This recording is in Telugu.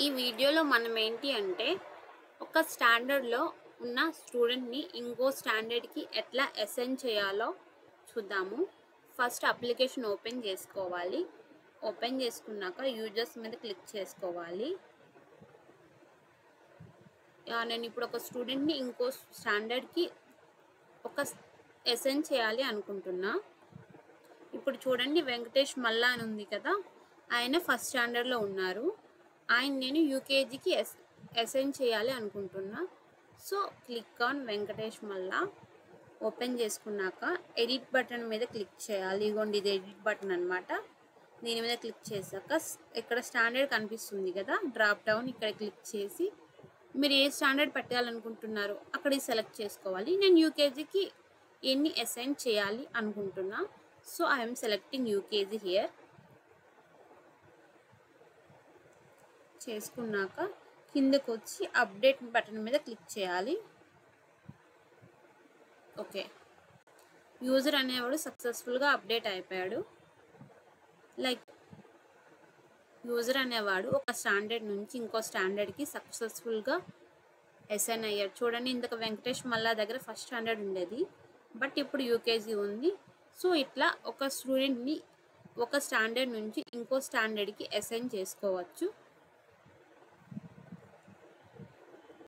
ఈ వీడియోలో మనం ఏంటి అంటే ఒక స్టాండర్డ్లో ఉన్న స్టూడెంట్ని ఇంకో స్టాండర్డ్కి ఎట్లా అసైన్ చేయాలో చూద్దాము. ఫస్ట్ అప్లికేషన్ ఓపెన్ చేసుకోవాలి. ఓపెన్ చేసుకున్నాక యూజర్స్ మీద క్లిక్ చేసుకోవాలి. నేను ఇప్పుడు ఒక స్టూడెంట్ని ఇంకో స్టాండర్డ్కి అసైన్ చేయాలి అనుకుంటున్నా. ఇప్పుడు చూడండి, వెంకటేష్ మల్లా అని ఉంది కదా, ఆయన ఫస్ట్ స్టాండర్డ్లో ఉన్నారు. ఆయన నేను యూకేజీకి అసైన్ చేయాలి అనుకుంటున్నా. సో క్లిక్ ఆన్ వెంకటేష్ మల్లా. ఓపెన్ చేసుకున్నాక ఎడిట్ బటన్ మీద క్లిక్ చేయాలి. ఇగోండి, ఇది ఎడిట్ బటన్ అనమాట. దీని మీద క్లిక్ చేశాక ఇక్కడ స్టాండర్డ్ కనిపిస్తుంది కదా, డ్రాప్ డౌన్ ఇక్కడ క్లిక్ చేసి మీరు ఏ స్టాండర్డ్ పెట్టాలనుకుంటున్నారో అక్కడ సెలెక్ట్ చేసుకోవాలి. నేను యూకేజీకి ఎన్ని అసైన్ చేయాలి అనుకుంటున్నా. So I'm selecting UKG here. చేసుకున్నాక కిందకు వచ్చి అప్డేట్ బటన్ మీద క్లిక్ చేయాలి. ఓకే, యూజర్ అనేవాడు సక్సెస్ఫుల్గా అప్డేట్ అయిపోయాడు. లైక్ యూజర్ అనేవాడు ఒక స్టాండర్డ్ నుంచి ఇంకో స్టాండర్డ్కి సక్సెస్ఫుల్గా అసైన్ అయ్యాడు. చూడండి, ఇంతకు వెంకటేష్ మల్లా దగ్గర ఫస్ట్ స్టాండర్డ్ ఉండేది, బట్ ఇప్పుడు యూకేజీ ఉంది. సో ఇట్లా ఒక స్టూడెంట్ని ఒక స్టాండర్డ్ నుంచి ఇంకో స్టాండర్డ్కి అసైన్ చేసుకోవచ్చు.